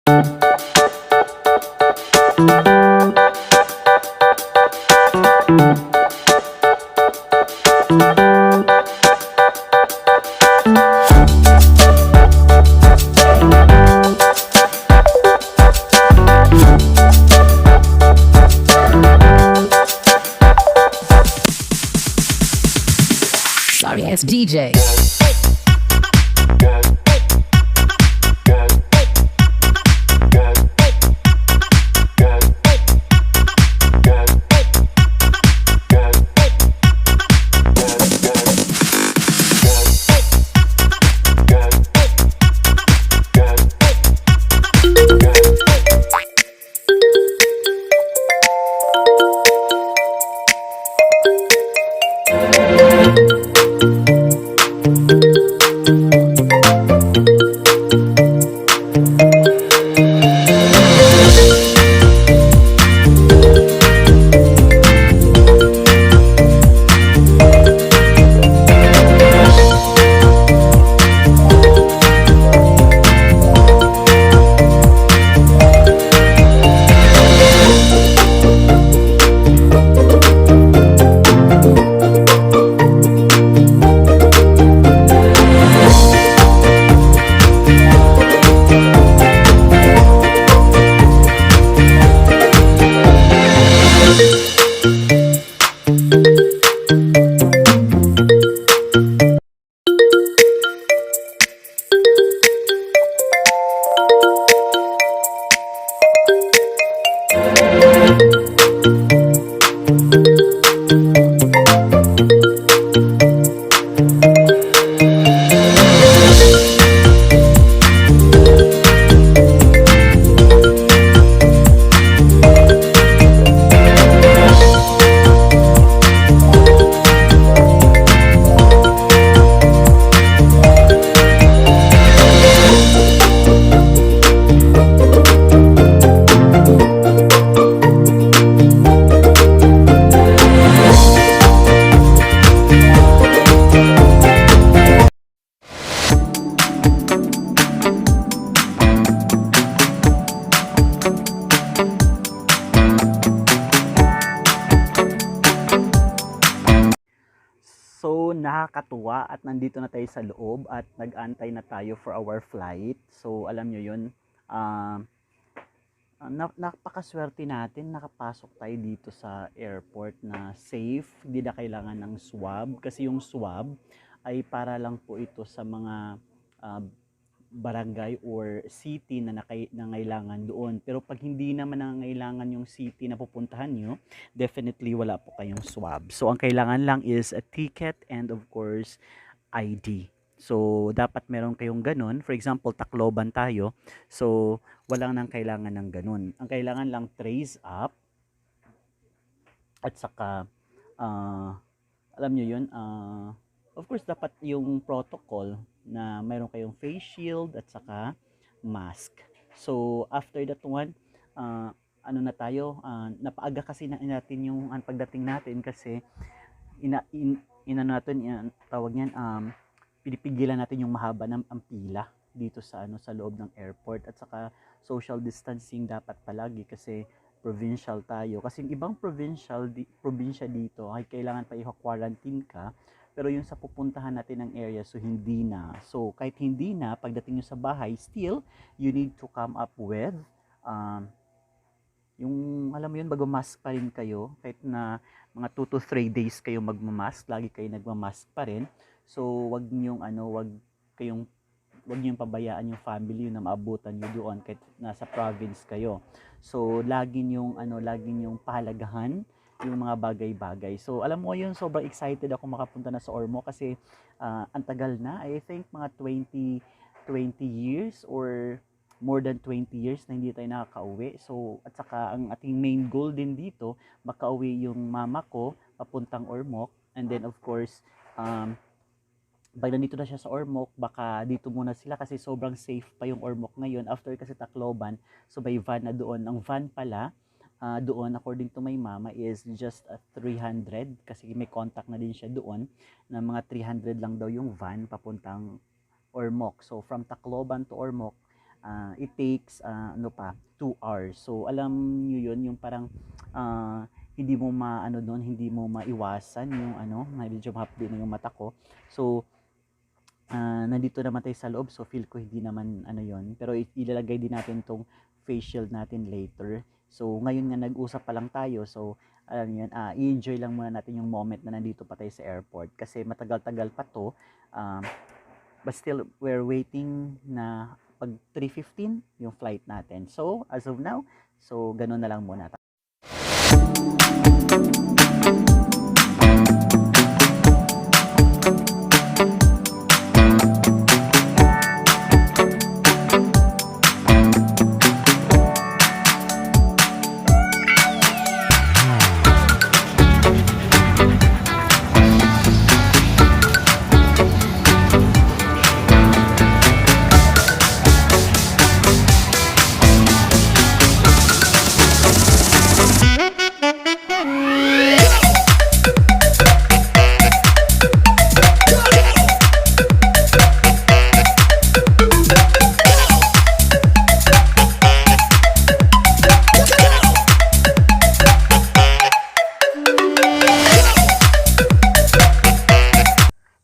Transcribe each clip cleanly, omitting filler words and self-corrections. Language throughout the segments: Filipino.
Sorry, it's DJ. So, nakakatuwa at nandito na tayo sa loob at nag-antay na tayo for our flight. So, alam nyo yun, napakaswerte natin, nakapasok tayo dito sa airport na safe, hindi na kailangan ng swab. Kasi yung swab ay para lang po ito sa mga barangay or city na nangailangan doon. Pero pag hindi naman nangailangan yung city na pupuntahan nyo, definitely wala po kayong swab. So, ang kailangan lang is a ticket and of course, ID. So, dapat meron kayong ganun. For example, Tacloban tayo. So, walang nang kailangan ng ganun. Ang kailangan lang trace up at saka, alam nyo yun, of course, dapat yung protocol na mayroon kayong face shield at saka mask. So, after that one, ano na tayo, napaaga kasi natin yung pagdating natin kasi tawag niyan, pinipigilan natin yung mahaba ng pila dito sa sa loob ng airport at saka social distancing dapat palagi kasi provincial tayo. Kasi yung ibang probinsya dito ay kailangan pa i-quarantine ka. Pero yung sa pupuntahan natin ng area, so hindi na. So kahit hindi na, pagdating nyo sa bahay, still, you need to come up with, yung, alam mo yun, magmamask pa rin kayo. Kahit na mga 2 to 3 days kayo magmamask, lagi kayo nagmamask pa rin. So wag niyong, wag niyong pabayaan yung family na maabutan nyo doon kahit nasa province kayo. So lagi niyong pahalagahan yung mga bagay-bagay. So, alam mo yun, sobrang excited ako makapunta na sa Ormoc kasi ang tagal na. I think mga 20 years or more than 20 years na hindi tayo nakaka-uwi. So, at saka ang ating main goal din dito, makauwi yung mama ko papuntang Ormoc. And then, of course, pag nandito na siya sa Ormoc, baka dito muna sila kasi sobrang safe pa yung Ormoc ngayon. After kasi Tacloban, so may van na doon. Ang van pala, doon according to my mama is just 300 kasi may contact na din siya doon na mga 300 lang daw yung van papuntang Ormoc. So from Tacloban to Ormoc it takes 2 hours. So alam niyo yun, yung parang hindi mo maano doon, hindi mo maiwasan yung medyo mahapdi na yung mata ko. So nandito naman tayo sa loob, so feel ko hindi naman yon, pero ilalagay din natin tong face shield natin later. So ngayon nga nag-usap pa lang tayo, so alam niyo yun, i-enjoy lang muna natin yung moment na nandito pa tayo sa airport kasi matagal-tagal pa to. But still, we're waiting na pag 3:15 yung flight natin. So, as of now, so ganun na lang muna.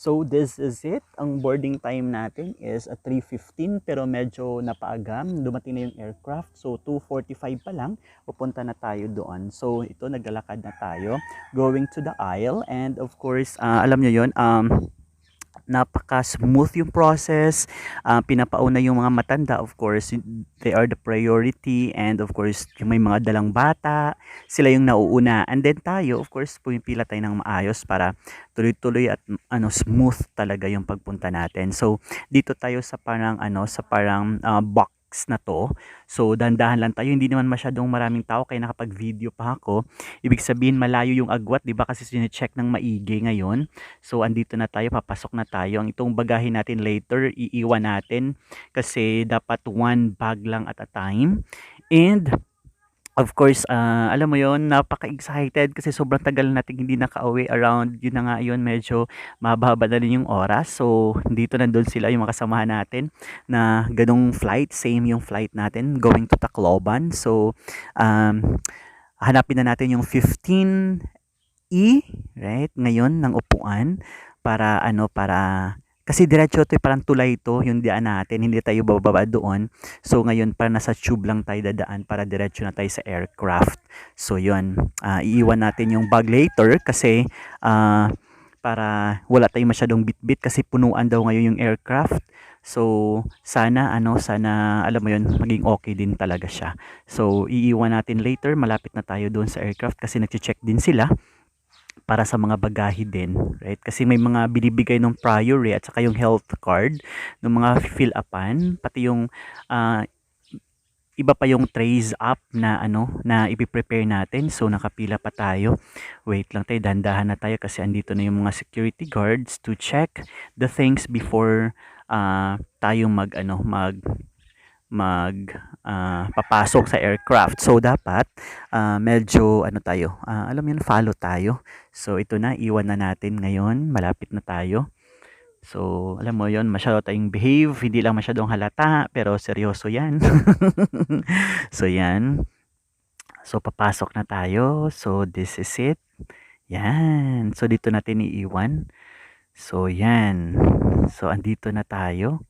So this is it. Ang boarding time natin is at 3:15 pero medyo napaagam. Dumating na yung aircraft. So 2:45 pa lang, pupunta na tayo doon. So ito, naglalakad na tayo going to the aisle, and of course, alam nyo yun, napaka-smooth yung process. Pinapauna yung mga matanda, of course, they are the priority, and of course, yung may mga dalang bata, sila yung nauuna. And then tayo, of course, pumipila tayo ng maayos para tuloy-tuloy at smooth talaga yung pagpunta natin. So, dito tayo sa parang box na to. So, dandahan lang tayo. Hindi naman masyadong maraming tao kaya nakapag-video pa ako. Ibig sabihin, malayo yung agwat, 'di ba? Kasi sine-check ng maigi ngayon. So, andito na tayo, papasok na tayo. Ang itong bagahe natin later, iiwan natin kasi dapat one bag lang at a time. And of course, alam mo yon, napaka-excited kasi sobrang tagal natin hindi nakauwi, around, yun na nga yun, medyo mahaba na rin yung oras. So, dito nandun sila, yung mga kasamahan natin na ganong flight, same yung flight natin, going to Tacloban. So, hanapin na natin yung 15E, right, ngayon, ng upuan, para kasi diretso ito, parang tulay ito, yung daan natin, hindi tayo bababa doon. So ngayon, para nasa tube lang tayo dadaan para diretso na tayo sa aircraft. So yun, iiwan natin yung bag later kasi para wala tayong masyadong bitbit kasi punuan daw ngayon yung aircraft. So sana alam mo yun, maging okay din talaga siya. So iiwan natin later, malapit na tayo doon sa aircraft kasi nagche-check din sila para sa mga bagahe din, right? Kasi may mga binibigay ng prior at saka yung health card ng mga fill upan, pati yung iba pa yung trays up na na ipiprepare natin. So nakapila pa tayo. Wait lang tayo, dandahan na tayo kasi andito na yung mga security guards to check the things before tayo papasok sa aircraft. So dapat medyo tayo, alam mo yun, follow tayo. So ito na, iwan na natin ngayon, malapit na tayo. So alam mo yun, masyado tayong behave, hindi lang masyadong halata pero seryoso yan. So yan, so papasok na tayo. So this is it. Yan, so dito natin iiwan. So yan, so andito na tayo,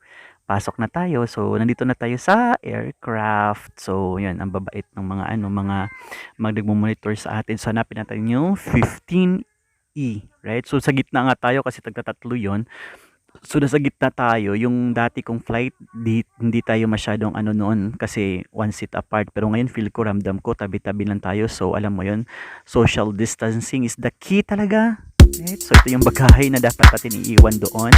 pasok na tayo. So nandito na tayo sa aircraft. So yan, ang babait ng mga mga nagmo-monitor sa atin. So hanapin natin yung 15E, right? So sa gitna nga tayo kasi tagtatatlo yon. So nasa gitna tayo. Yung dati kong flight, hindi tayo masyadong noon kasi one seat apart. Pero ngayon feel ko, ramdam ko, tabi-tabi lang tayo. So alam mo yun, social distancing is the key talaga, right? So ito yung bagahe na dapat natin iiwan doon.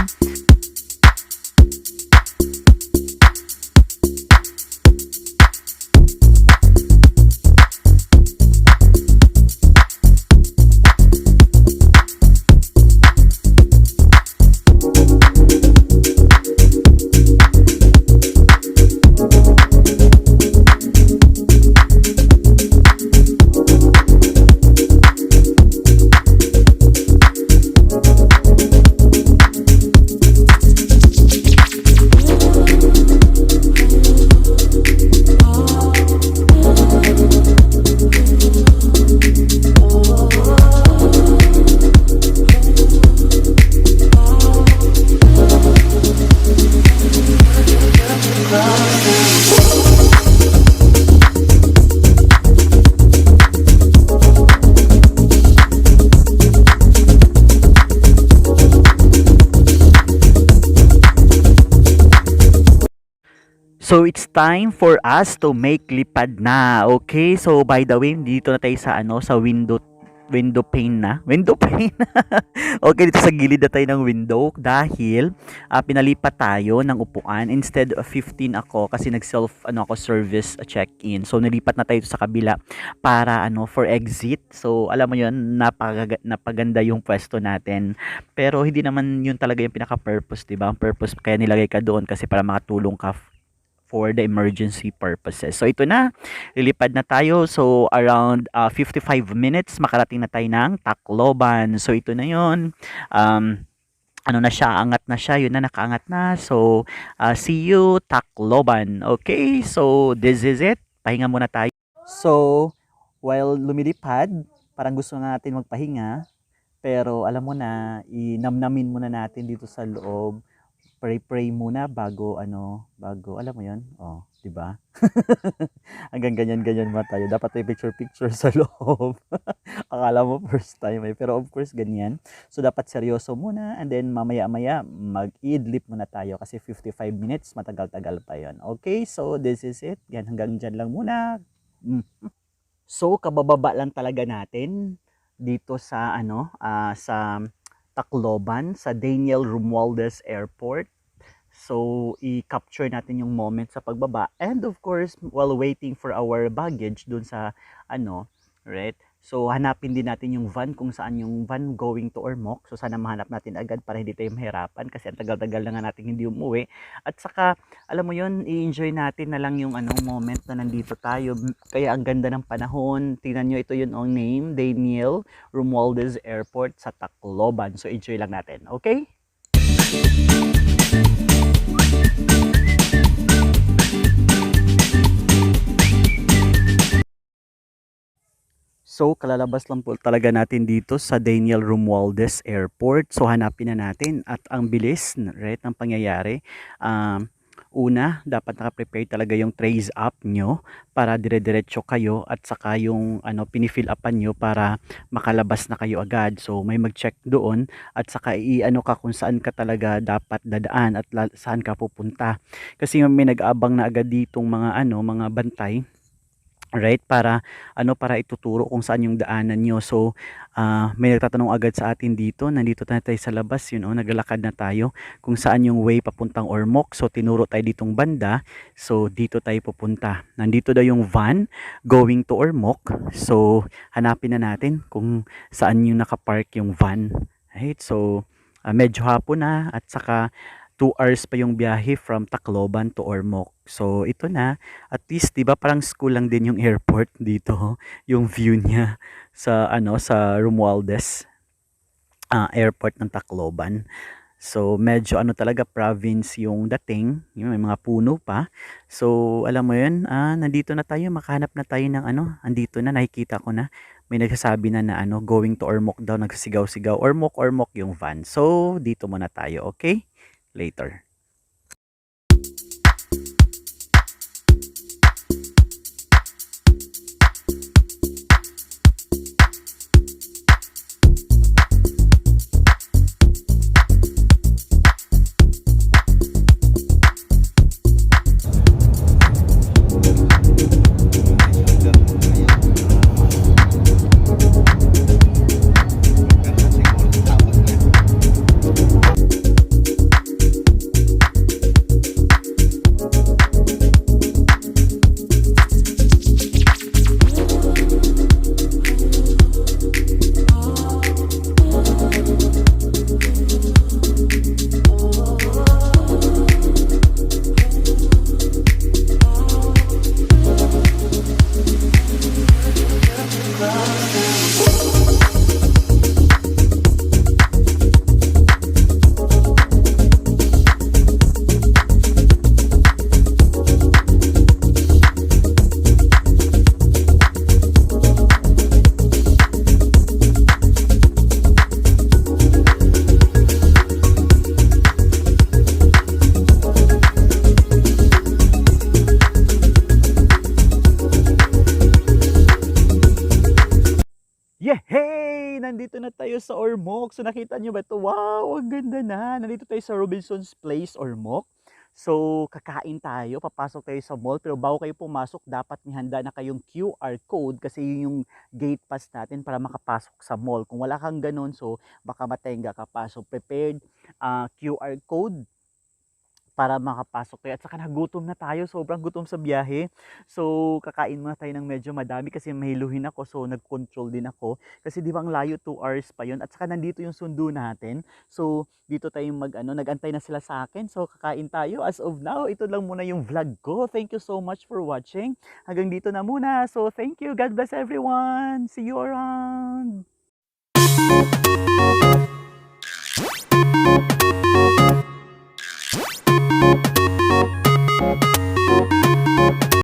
So it's time for us to make lipad na. Okay? So by the way, dito na tayo sa sa window pane na. Window pane. Okay, dito sa gilid na tayo ng window dahil pinalipat tayo ng upuan. Instead of 15 ako kasi nag-self ako service check-in. So nilipat na tayo sa kabila para for exit. So alam mo 'yun, napaganda yung pwesto natin. Pero hindi naman 'yun talaga yung pinaka-purpose, 'di ba? Ang purpose kaya nilagay ka doon kasi para makatulong ka for the emergency purposes. So ito na, lilipad na tayo. So around 55 minutes makarating na tayo ng Tacloban. So ito na 'yon. Ano na siya, angat na siya, yun na, nakaangat na. So see you Tacloban. Okay, so this is it. Pahinga muna tayo. So while lumilipad, parang gusto nga natin magpahinga. Pero alam mo na, inamnamin muna natin dito sa loob, pray muna bago bago alam mo 'yon. Oh, 'di ba? Hanggang ganyan mo tayo. Dapat may picture sa loob. Akala mo first time pero of course ganyan. So dapat seryoso muna and then mamaya-maya mag-idlip muna tayo kasi 55 minutes matagal-tagal pa 'yon. Okay? So this is it. Yan, hanggang diyan lang muna. So kabababa lang talaga natin dito sa sa Tacloban, sa Daniel Romualdez Airport. So, i-capture natin yung moment sa pagbaba. And of course, while waiting for our baggage dun sa right? So, hanapin din natin yung van kung saan yung van going to Ormoc. So, sana mahanap natin agad para hindi tayo mahirapan kasi ang tagal-tagal na nga natin hindi umuwi. At saka, alam mo yun, i-enjoy natin na lang yung moment na nandito tayo. Kaya ang ganda ng panahon. Tingnan nyo, ito yun ang name, Daniel Romualdez Airport sa Tacloban. So, enjoy lang natin. Okay? So, kalalabas lang po talaga natin dito sa Daniel Romualdez Airport. So, hanapin na natin at ang bilis, right, ng pangyayari. Una, dapat naka-prepare talaga yung trace app nyo para dire-diretso kayo at saka yung pinifill upan nyo para makalabas na kayo agad. So, may mag-check doon at saka ka kung saan ka talaga dapat dadaan at saan ka pupunta. Kasi may nag-abang na agad ditong mga bantay, right, para para ituturo kung saan yung daanan nyo. So may nagtatanong agad sa atin dito, nandito na tayo sa labas, naglalakad na tayo kung saan yung way papuntang Ormoc. So tinuro tayo ditong banda, so dito tayo pupunta. Nandito daw yung van going to Ormoc. So hanapin na natin kung saan yung nakapark yung van, right? So medyo hapon na at saka 2 hours pa yung biyahe from Tacloban to Ormoc. So ito na, at least 'di ba parang school lang din yung airport dito, yung view niya sa sa Romualdez Airport ng Tacloban. So medyo talaga province yung dating, may mga puno pa. So alam mo 'yun, nandito na tayo, makahanap na tayo ng andito na, nakikita ko na may nagsasabi na going to Ormoc daw, nagsisigaw-sigaw, Ormoc yung van. So dito muna tayo, okay? Later. Yehey! Nandito na tayo sa Ormoc. So nakita nyo ba ito? Wow, ang ganda na. Nandito tayo sa Robinson's Place, Ormoc. So, kakain tayo, papasok tayo sa mall, pero bago kayo pumasok, dapat may handa na kayong QR code kasi yun yung gate pass natin para makapasok sa mall. Kung wala kang ganun, so baka matenga ka pa. So, prepared QR code para makapasok tayo. At saka nagutom na tayo, sobrang gutom sa biyahe. So, kakain muna tayo ng medyo madami kasi mahiluhin ako. So, nag-control din ako. Kasi di ba ang layo 2 hours pa yun. At saka nandito yung sundo natin. So, dito tayo nag-antay na sila sa akin. So, kakain tayo. As of now, ito lang muna yung vlog ko. Thank you so much for watching. Hanggang dito na muna. So, thank you. God bless everyone. See you around.